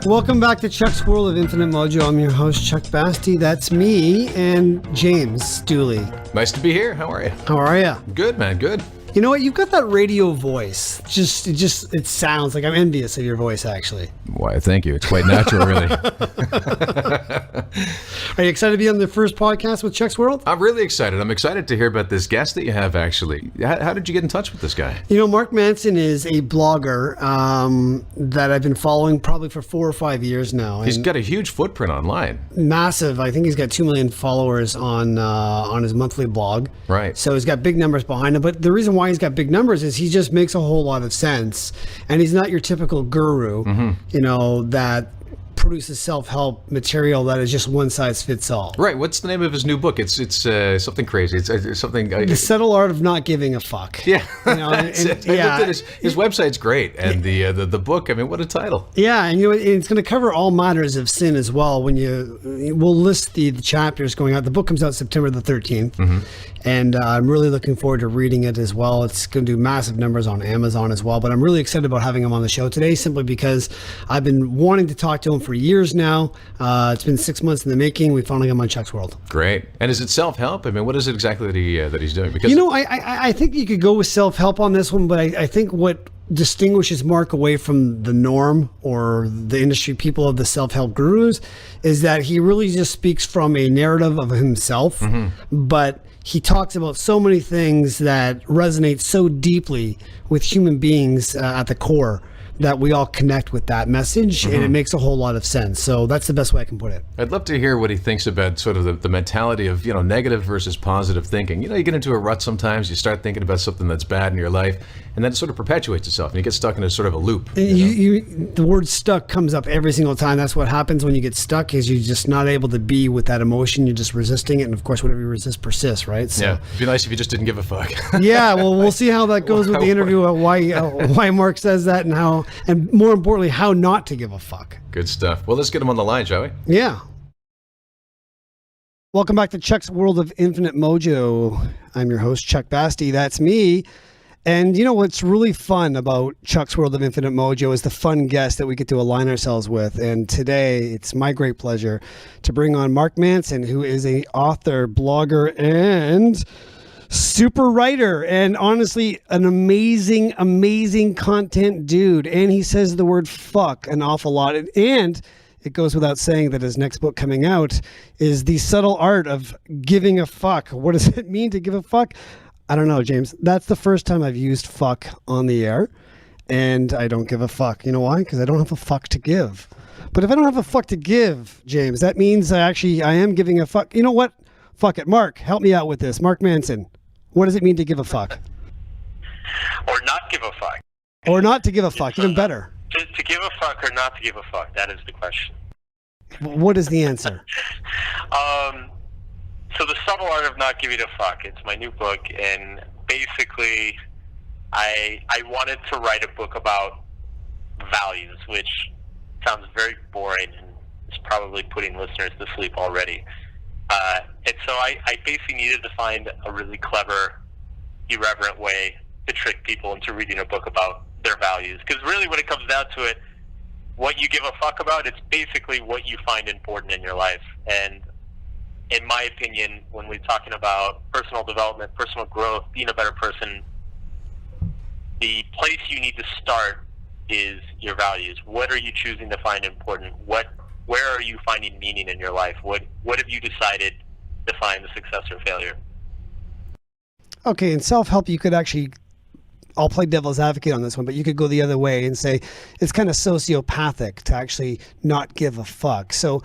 Welcome back to Chuck's World of Infinite Mojo. I'm your host, Chuck Bastie. That's me and James Dooley. Nice to be here. How are you? How are you? Good, man. Good. You know what? You've got that radio voice. It sounds like I'm envious of your voice, actually. Why, thank you. It's quite natural, really. Are you excited to be on the first podcast with Chuck's World? I'm really excited. I'm excited to hear about this guest that you have, actually. How did you get in touch with this guy? You know, Mark Manson is a blogger that I've been following probably for 4 or 5 years now. He's got a huge footprint online. Massive. I think he's got 2 million followers on his monthly blog. Right. So he's got big numbers behind him. But the reason why he's got big numbers is he just makes a whole lot of sense. And he's not your typical guru, you know, that produces self-help material that is just one size fits all. Right. What's the name of his new book? It's something crazy. It's something. The Subtle Art of Not Giving a Fuck. Yeah. You know, I looked at his website's great, and the book. I mean, what a title. Yeah, and you know, it's going to cover all matters of sin as well. We'll list the chapters going out. The book comes out September the 13th, and I'm really looking forward to reading it as well. It's going to do massive numbers on Amazon as well. But I'm really excited about having him on the show today, simply because I've been wanting to talk to him for years now. It's been 6 months in the making. We finally got him on Chuck's World. Great. And is it self-help? I mean, what is it exactly that he's doing? Because you know, I think you could go with self-help on this one, but I think what distinguishes Mark away from the norm or the industry people of the self-help gurus is that he really just speaks from a narrative of himself, but he talks about so many things that resonate so deeply with human beings at the core that we all connect with that message, and it makes a whole lot of sense. So that's the best way I can put it. I'd love to hear what he thinks about sort of the mentality of, you know, negative versus positive thinking. You know, you get into a rut sometimes, you start thinking about something that's bad in your life, and then it sort of perpetuates itself, and you get stuck in a sort of a loop. The word stuck comes up every single time. That's what happens when you get stuck, is you're just not able to be with that emotion. You're just resisting it, and of course, whatever you resist persists, right? So, yeah, it'd be nice if you just didn't give a fuck. Yeah, well, we'll see how that goes with the interview, why Mark says that, and more importantly, how not to give a fuck. Good stuff. Well, let's get him on the line, shall we? Yeah. Welcome back to Chuck's World of Infinite Mojo. I'm your host, Chuck Bastie. That's me. And you know what's really fun about Chuck's World of Infinite Mojo is the fun guest that we get to align ourselves with. And today, it's my great pleasure to bring on Mark Manson, who is an author, blogger, and super writer, and honestly, an amazing content dude. And he says the word fuck an awful lot. And it goes without saying that his next book coming out is The Subtle Art of Giving a Fuck. What does it mean to give a fuck? I don't know, James. That's the first time I've used fuck on the air, and I don't give a fuck. You know why? Because I don't have a fuck to give. But if I don't have a fuck to give, James, that means I am giving a fuck. You know what? Fuck it. Mark, help me out with this. Mark Manson. What does it mean to give a fuck? Or not give a fuck. Or not to give a fuck, even better. To give a fuck or not to give a fuck, that is the question. What is the answer? So The Subtle Art of Not Giving a Fuck, it's my new book, and basically I wanted to write a book about values, which sounds very boring and is probably putting listeners to sleep already. And so I basically needed to find a really clever, irreverent way to trick people into reading a book about their values. Because really, when it comes down to it, what you give a fuck about, it's basically what you find important in your life. And in my opinion, when we're talking about personal development, personal growth, being a better person, the place you need to start is your values. What are you choosing to find important? Where are you finding meaning in your life? What have you decided to find the success or failure? Okay, in self-help, you could actually, I'll play devil's advocate on this one, but you could go the other way and say it's kind of sociopathic to actually not give a fuck. So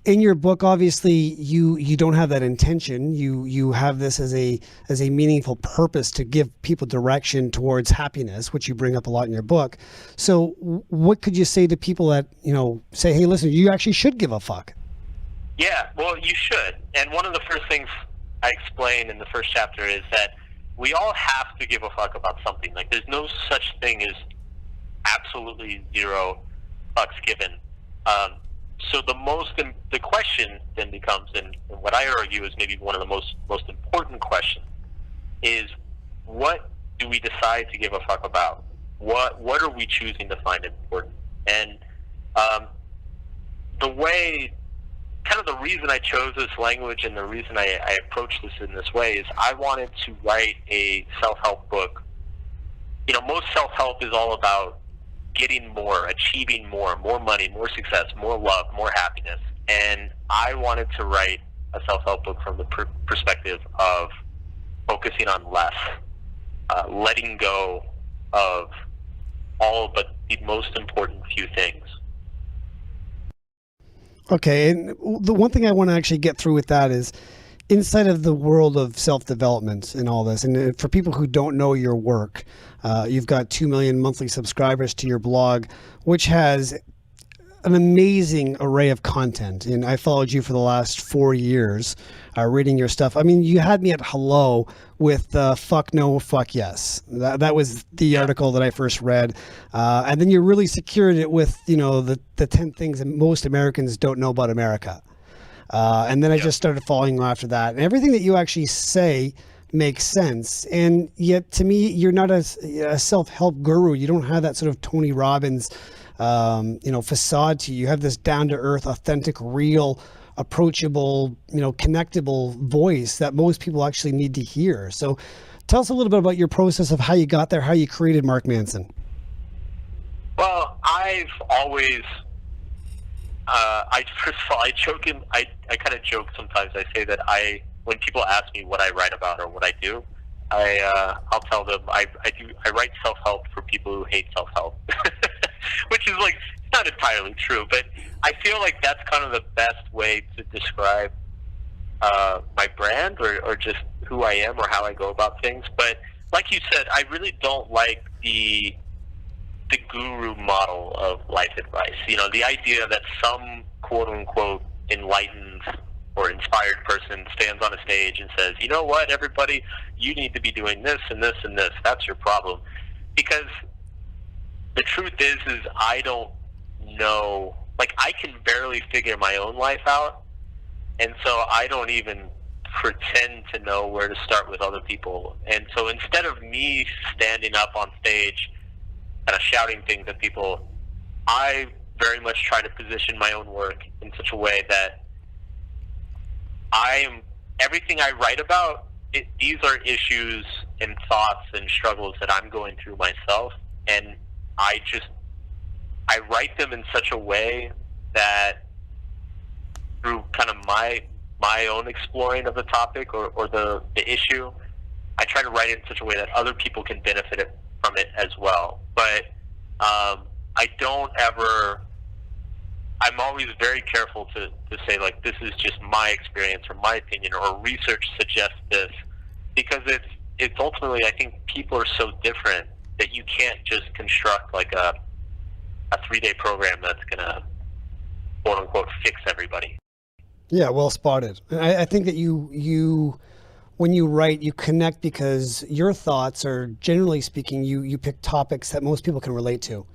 in your book, obviously, you don't have that intention. You have this as a meaningful purpose to give people direction towards happiness, which you bring up a lot in your book. So what could you say to people that, you know, say, hey, listen, you actually should give a fuck? Yeah, well, you should. And one of the first things I explain in the first chapter is that we all have to give a fuck about something. Like, there's no such thing as absolutely zero fucks given. So the question then becomes, and what I argue is maybe one of the most important questions, is what do we decide to give a fuck about? What are we choosing to find important? And the way, kind of the reason I chose this language and the reason I approached this in this way is I wanted to write a self-help book. You know, most self-help is all about getting more, achieving more money, more success, more love, more happiness. And I wanted to write a self-help book from the perspective of focusing on less, letting go of all but the most important few things. Okay, and the one thing I want to actually get through with that is inside of the world of self-development and all this, and for people who don't know your work, you've got 2 million monthly subscribers to your blog, which has an amazing array of content. And I followed you for the last 4 years, reading your stuff. I mean, you had me at hello with fuck no, fuck yes. That was the article that I first read. And then you really secured it with, you know, the 10 things that most Americans don't know about America. And then I just started following you after that. And everything that you actually say makes sense. And yet, to me, you're not a self-help guru. You don't have that sort of Tony Robbins facade to you. You have this down-to-earth, authentic, real, approachable, connectable voice that most people actually need to hear. So tell us a little bit about your process of how you got there, how you created Mark Manson. Well, I've always, first of all, I kind of joke sometimes. I say that when people ask me what I write about or what I do, I'll tell them I write self-help for people who hate self-help. Which is like not entirely true, but I feel like that's kind of the best way to describe my brand or just who I am or how I go about things. But like you said, I really don't like the guru model of life advice. You know, the idea that some quote unquote enlightened or inspired person stands on a stage and says, you know what, everybody, you need to be doing this and this and this. That's your problem. Because the truth is I don't know, like I can barely figure my own life out, and so I don't even pretend to know where to start with other people. And so instead of me standing up on stage kind of shouting things at people, I very much try to position my own work in such a way that everything I write about, these are issues and thoughts and struggles that I'm going through myself, and I write them in such a way that through kind of my own exploring of the topic or the issue, I try to write it in such a way that other people can benefit from it as well. But I don't ever, I'm always very careful to say, like, this is just my experience or my opinion or research suggests this, because it's ultimately, I think people are so different that you can't just construct like a 3-day program that's going to, quote unquote, fix everybody. Yeah, well spotted. I think that you when you write, you connect because your thoughts are, generally speaking, you pick topics that most people can relate to,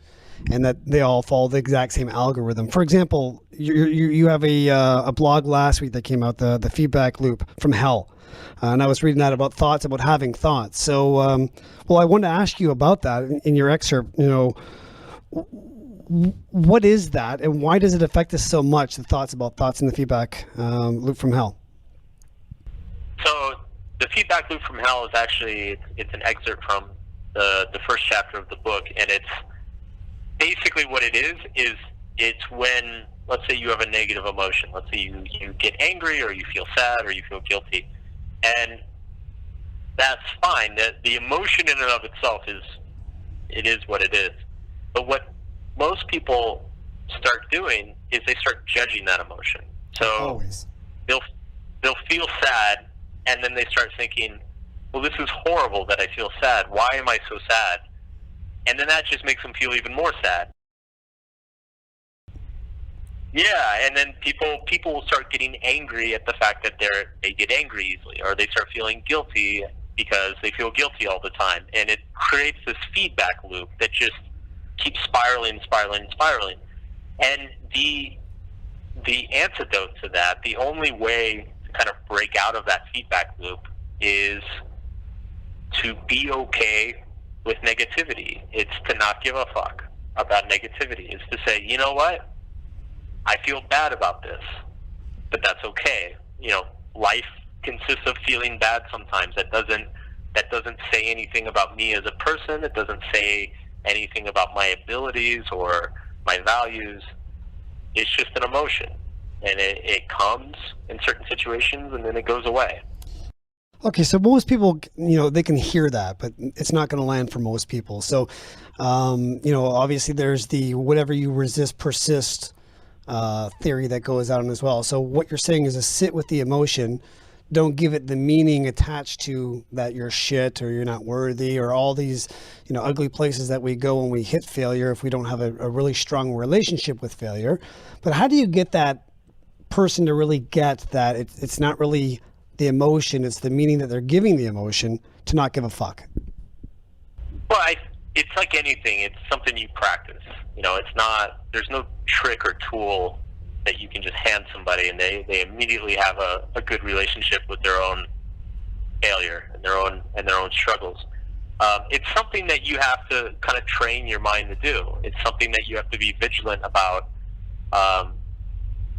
and that they all follow the exact same algorithm. For example, you have a blog last week that came out, the feedback loop from hell. And I was reading that about thoughts, about having thoughts. So, well, I wanted to ask you about that in your excerpt. What is that, and why does it affect us so much? The thoughts in the feedback loop from hell. So, the feedback loop from hell is actually it's an excerpt from the first chapter of the book, and it's basically what it is it's when, let's say, you have a negative emotion. Let's say you get angry, or you feel sad, or you feel guilty. And that's fine. The emotion in and of itself is what it is. But what most people start doing is they start judging that emotion. So always they'll feel sad, and then they start thinking, well, this is horrible that I feel sad. Why am I so sad? And then that just makes them feel even more sad. Yeah, and then people will start getting angry at the fact that they get angry easily, or they start feeling guilty because they feel guilty all the time, and it creates this feedback loop that just keeps spiraling. And the antidote to that, the only way to kind of break out of that feedback loop, is to be okay with negativity. It's to not give a fuck about negativity. It's to say, you know what? I feel bad about this, but that's okay. You know, life consists of feeling bad sometimes. That doesn't say anything about me as a person. It doesn't say anything about my abilities or my values. It's just an emotion, and it comes in certain situations and then it goes away. Okay, so most people, they can hear that, but it's not going to land for most people. So, obviously there's the whatever you resist persist theory that goes out on as well. So what you're saying is to sit with the emotion, don't give it the meaning attached to that you're shit or you're not worthy or all these, ugly places that we go when we hit failure if we don't have a really strong relationship with failure. But how do you get that person to really get that it's not really the emotion, it's the meaning that they're giving the emotion to not give a fuck? Well, it's like anything. It's something you practice. There's no trick or tool that you can just hand somebody and they immediately have a good relationship with their own failure and their own struggles. It's something that you have to kind of train your mind to do. It's something that you have to be vigilant about,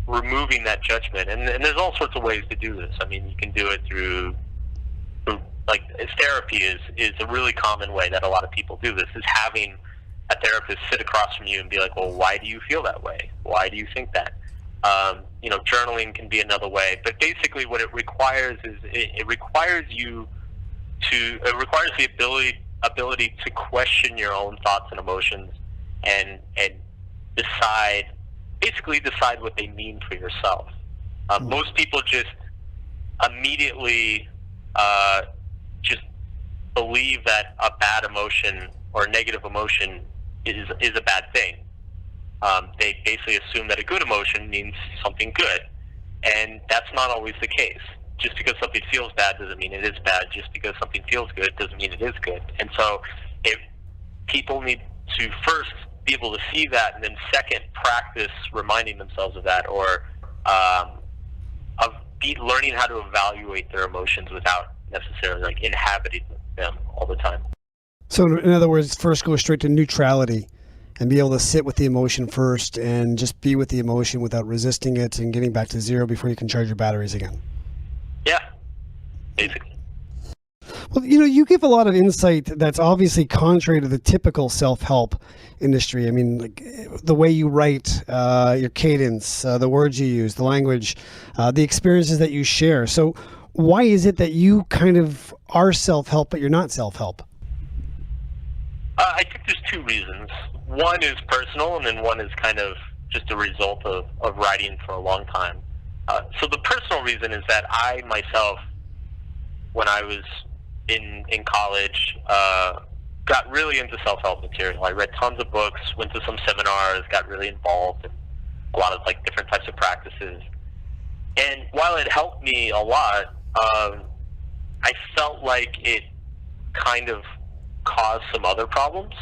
removing that judgment. And there's all sorts of ways to do this. I mean, you can do it through like therapy is a really common way that a lot of people do this, is having a therapist sit across from you and be like, well, why do you feel that way? Why do you think that? Journaling can be another way, but basically what it requires is it requires the ability to question your own thoughts and emotions and decide what they mean for yourself. Most people just immediately just believe that a bad emotion or a negative emotion is a bad thing. They basically assume that a good emotion means something good, and that's not always the case. Just because something feels bad doesn't mean it is bad. Just because something feels good doesn't mean it is good. And so if people need to first be able to see that, and then second, practice reminding themselves of that, or learning how to evaluate their emotions without necessarily like inhabiting them all the time. So in other words, first go straight to neutrality and be able to sit with the emotion first and just be with the emotion without resisting it and getting back to zero before you can charge your batteries again. Yeah, basically. Well, you give a lot of insight that's obviously contrary to the typical self-help industry. I mean, like the way you write, your cadence, the words you use, the language, the experiences that you share. So why is it that you kind of are self-help, but you're not self-help? I think there's two reasons. One is personal, and then one is kind of just a result of writing for a long time. So the personal reason is that I myself, when I was in college, got really into self-help material. I read tons of books, went to some seminars, got really involved in a lot of like different types of practices. And while it helped me a lot, I felt like it kind of caused some other problems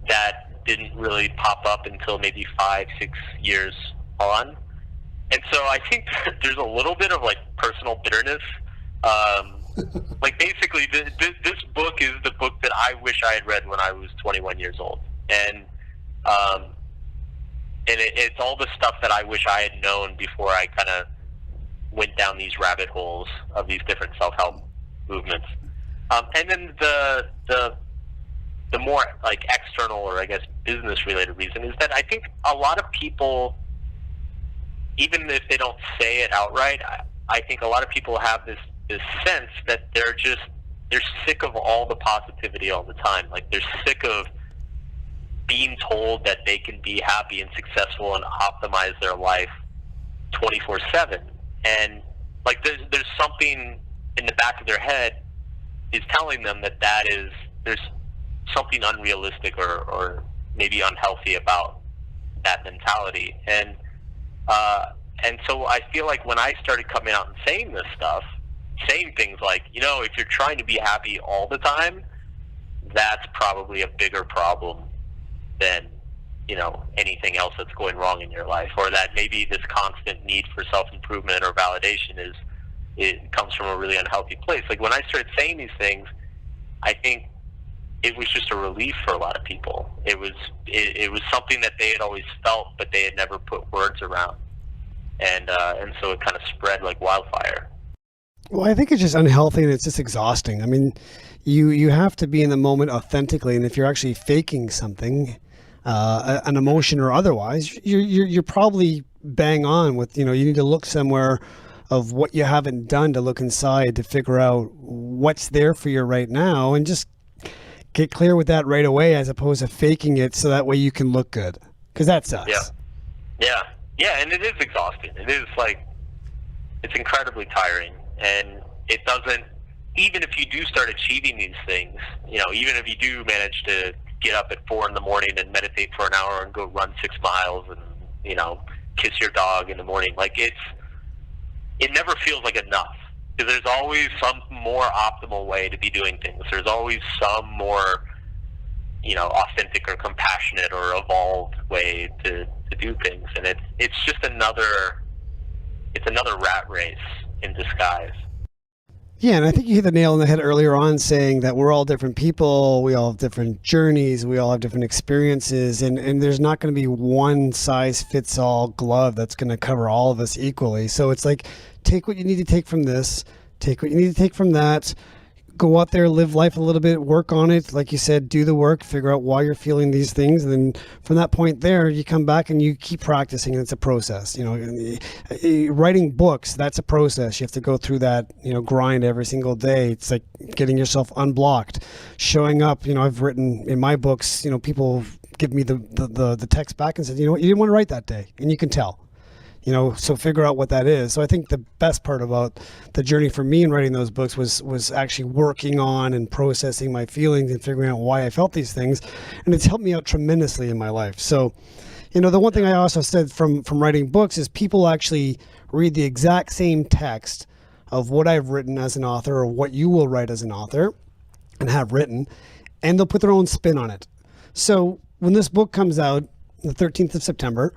that didn't really pop up until maybe 5-6 years on. And so I think there's a little bit of like personal bitterness. Like basically this book is the book that I wish I had read when I was 21 years old. And it's all the stuff that I wish I had known before I kind of went down these rabbit holes of these different self-help movements. And then the more like external, or I guess business related reason, is that I think a lot of people, even if they don't say it outright, I think a lot of people have this sense that they're sick of all the positivity all the time. Like they're sick of being told that they can be happy and successful and optimize their life 24/7. And like there's something in the back of their head is telling them that there's something unrealistic or maybe unhealthy about that mentality. And so I feel like when I started coming out and saying this stuff, saying things like, if you're trying to be happy all the time, that's probably a bigger problem than, anything else that's going wrong in your life, or that maybe this constant need for self-improvement or validation it comes from a really unhealthy place. Like when I started saying these things, I think it was just a relief for a lot of people. It was something that they had always felt, but they had never put words around, and so it kind of spread like wildfire. Well, I think it's just unhealthy and it's just exhausting. I mean, you have to be in the moment authentically, and if you're actually faking something, an emotion or otherwise, you're probably bang on with, you need to look somewhere of what you haven't done to look inside to figure out what's there for you right now, and just get clear with that right away, as opposed to faking it so that way you can look good, because that sucks. Yeah, and it is exhausting. It is it's incredibly tiring, and it doesn't, even if you do start achieving these things, even if you do manage to get up at 4 a.m. and meditate for an hour and go run 6 miles and, kiss your dog in the morning, it never feels like enough, because there's always some more optimal way to be doing things. There's always some more, authentic or compassionate or evolved way to do things, and it's just another rat race in disguise. Yeah, and I think you hit the nail on the head earlier on, saying that we're all different people, we all have different journeys, we all have different experiences, and there's not going to be one size fits all glove that's going to cover all of us equally. So it's like, take what you need to take from this, take what you need to take from that, go out there, live life a little bit, work on it. Like you said, do the work, figure out why you're feeling these things. And then from that point there, you come back and you keep practicing, and it's a process. Writing books, that's a process. You have to go through that, grind every single day. It's like getting yourself unblocked, showing up. I've written in my books, people give me the text back and said, you didn't want to write that day. And you can tell. So figure out what that is. So I think the best part about the journey for me in writing those books was actually working on and processing my feelings and figuring out why I felt these things. And it's helped me out tremendously in my life. So, the one thing I also said from writing books is people actually read the exact same text of what I've written as an author, or what you will write as an author and have written, and they'll put their own spin on it. So when this book comes out, the 13th of September,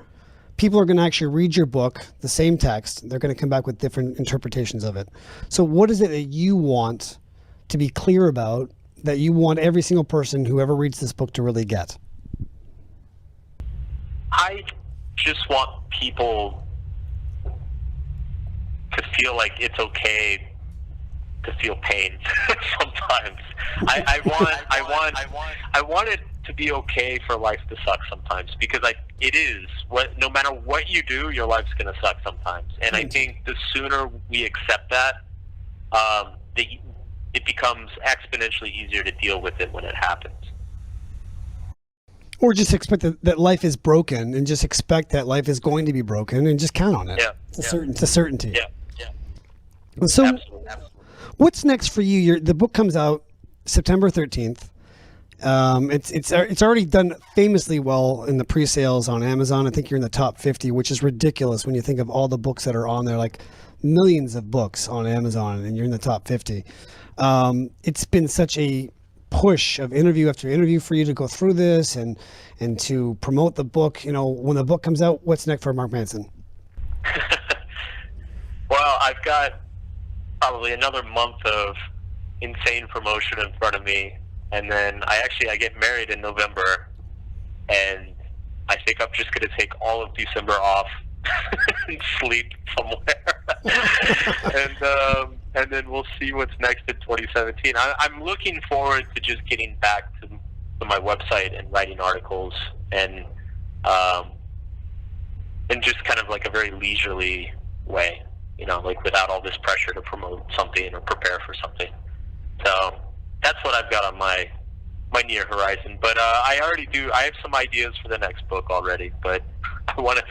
people are going to actually read your book, the same text. They're going to come back with different interpretations of it. So what is it that you want to be clear about, that you want every single person who ever reads this book to really get? I just want people to feel like it's okay to feel pain sometimes. I want it to be okay for life to suck sometimes, because it is. No matter what you do, your life's going to suck sometimes. And I think the sooner we accept that, it becomes exponentially easier to deal with it when it happens. Or just expect that life is broken, and just expect that life is going to be broken, and just count on it. Yeah. It's a certainty. Yeah. So Absolutely. What's next for you? The book comes out September 13th. It's already done famously well in the pre-sales on Amazon. I think you're in the top 50, which is ridiculous when you think of all the books that are on there, like millions of books on Amazon, and you're in the top 50. It's been such a push of interview after interview for you to go through this and to promote the book. When the book comes out, what's next for Mark Manson? Well, I've got probably another month of insane promotion in front of me. And then I get married in November, and I think I'm just going to take all of December off and sleep somewhere. And then we'll see what's next in 2017. I'm looking forward to just getting back to my website and writing articles, and just kind of like a very leisurely way, without all this pressure to promote something or prepare for something. So that's what I've got on my near horizon. But I have some ideas for the next book already, but I want to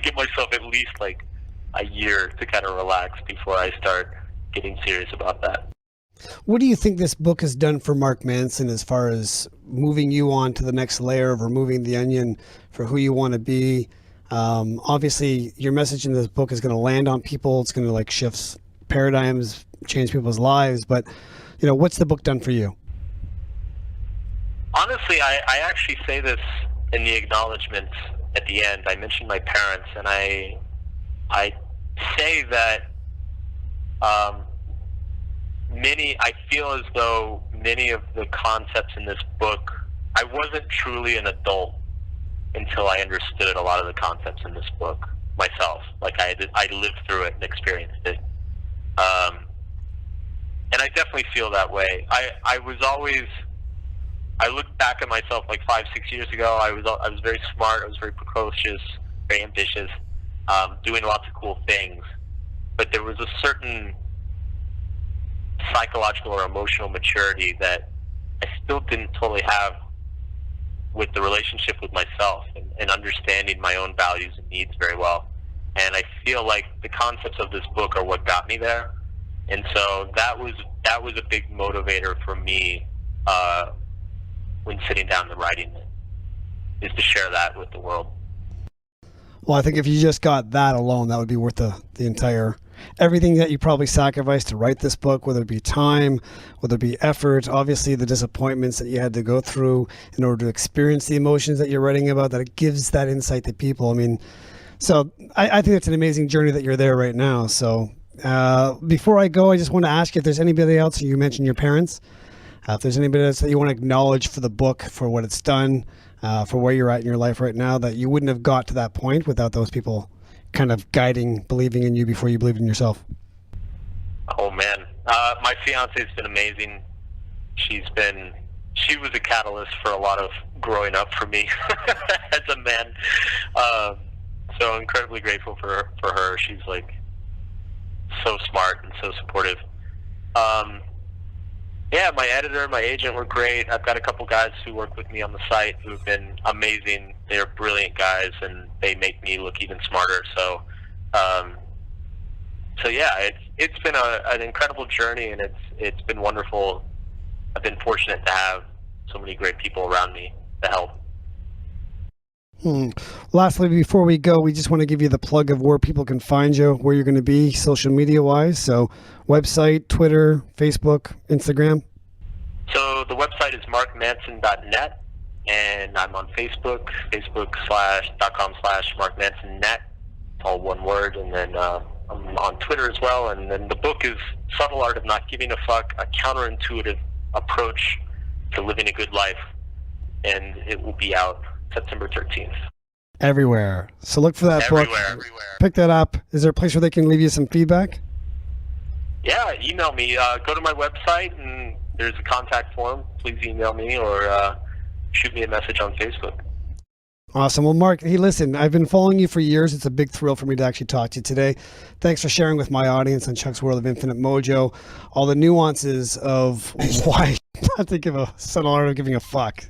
give myself at least like a year to kind of relax before I start getting serious about that. What do you think this book has done for Mark Manson, as far as moving you on to the next layer of removing the onion for who you want to be? Obviously, your message in this book is going to land on people. It's going to shift paradigms, change people's lives. But what's the book done for you? Honestly, I actually say this in the acknowledgments at the end. I mentioned my parents, and I say that I feel as though many of the concepts in this book, I wasn't truly an adult until I understood a lot of the concepts in this book myself. Like I lived through it and experienced it. And I definitely feel that way. I look back at myself like 5-6 years ago. I was very smart. I was very precocious, very ambitious, doing lots of cool things. But there was a certain psychological or emotional maturity that I still didn't totally have with the relationship with myself and understanding my own values and needs very well. And I feel like the concepts of this book are what got me there. And so that was a big motivator for me when sitting down and writing it, is to share that with the world. Well, I think if you just got that alone, that would be worth the entire, everything that you probably sacrificed to write this book, whether it be time, whether it be effort, obviously the disappointments that you had to go through in order to experience the emotions that you're writing about, that it gives that insight to people. I mean, so I think it's an amazing journey that you're there right now. So before I go, I just want to ask you if there's anybody else, you mentioned your parents, if there's anybody else that you want to acknowledge for the book, for what it's done, for where you're at in your life right now, that you wouldn't have got to that point without those people kind of guiding, believing in you before you believed in yourself. Oh man, my fiance's been amazing. She was a catalyst for a lot of growing up for me as a man. So incredibly grateful for her. She's like so smart and so supportive. Yeah, my editor, my agent were great. I've got a couple guys who work with me on the site who have been amazing. They're brilliant guys, and they make me look even smarter. So, yeah, it's been an incredible journey, and it's been wonderful. I've been fortunate to have so many great people around me to help. Lastly, before we go, we just want to give you the plug of where people can find you, where you're going to be social media wise. So website, Twitter, Facebook, Instagram. So the website is markmanson.net, and I'm on Facebook, facebook.com/markmansonnet. It's all one word. And then I'm on Twitter as well. And then the book is Subtle Art of Not Giving a Fuck, a counterintuitive approach to living a good life. And it will be out September 13th. Everywhere. So look for that book. Everywhere. Pick that up. Is there a place where they can leave you some feedback? Yeah, email me. Go to my website, and there's a contact form. Please email me or shoot me a message on Facebook. Awesome. Well, Mark, hey, listen, I've been following you for years. It's a big thrill for me to actually talk to you today. Thanks for sharing with my audience on Chuck's World of Infinite Mojo all the nuances of why not to give a subtle art of giving a fuck.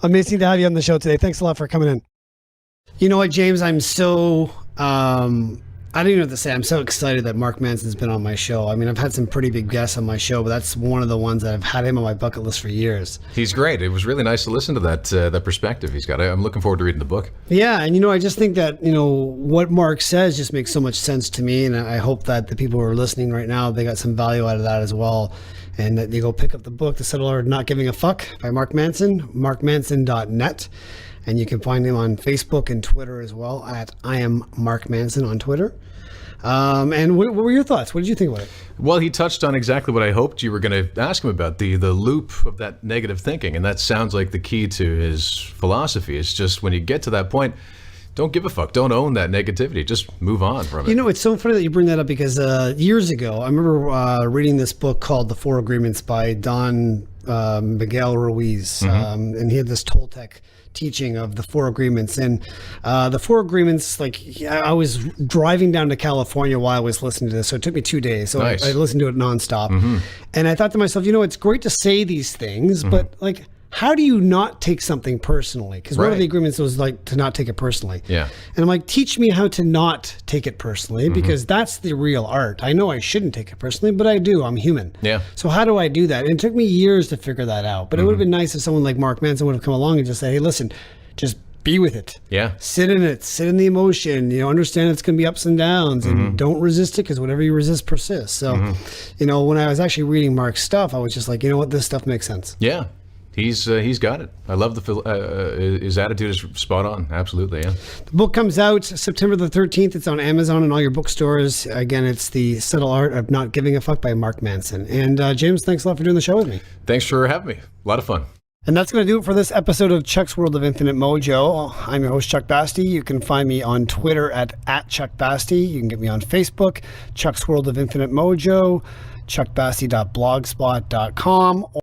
Amazing to have you on the show today. Thanks a lot for coming in. You know what, James? I'm so, I don't even know what to say. I'm so excited that Mark Manson's been on my show. I mean, I've had some pretty big guests on my show, but that's one of the ones that I've had him on my bucket list for years. He's great. It was really nice to listen to that perspective he's got. I'm looking forward to reading the book. Yeah, and I just think that, what Mark says just makes so much sense to me, and I hope that the people who are listening right now, they got some value out of that as well. And that you go pick up the book, The Subtle Art of Not Giving a Fuck by Mark Manson, markmanson.net. And you can find him on Facebook and Twitter as well at I am Mark Manson on Twitter. And what were your thoughts? What did you think about it? Well, he touched on exactly what I hoped you were going to ask him about, the loop of that negative thinking. And that sounds like the key to his philosophy. It's just when you get to that point, don't give a fuck. Don't own that negativity. Just move on from it. It's so funny that you bring that up because years ago, I remember reading this book called The Four Agreements by Don Miguel Ruiz. And he had this Toltec teaching of the Four Agreements. And the Four Agreements, I was driving down to California while I was listening to this. So it took me 2 days. So nice. I listened to it nonstop. And I thought to myself, it's great to say these things, but how do you not take something personally? Because one of the agreements was to not take it personally. Yeah. And I'm like, teach me how to not take it personally, because that's the real art. I know I shouldn't take it personally, but I do. I'm human. Yeah. So how do I do that? And it took me years to figure that out. But it would have been nice if someone like Mark Manson would have come along and just said, hey, listen, just be with it. Yeah. Sit in it. Sit in the emotion. Understand it's going to be ups and downs, and don't resist it, because whatever you resist persists. So, when I was actually reading Mark's stuff, I was just like, you know what? This stuff makes sense. Yeah. He's got it. I love his attitude is spot on. Absolutely, yeah. The book comes out September the 13th. It's on Amazon and all your bookstores. Again, it's The Subtle Art of Not Giving a Fuck by Mark Manson. And James, thanks a lot for doing the show with me. Thanks for having me. A lot of fun. And that's going to do it for this episode of Chuck's World of Infinite Mojo. I'm your host, Chuck Bastie. You can find me on Twitter at Chuck Bastie. You can get me on Facebook, Chuck's World of Infinite Mojo, chuckbastie.blogspot.com.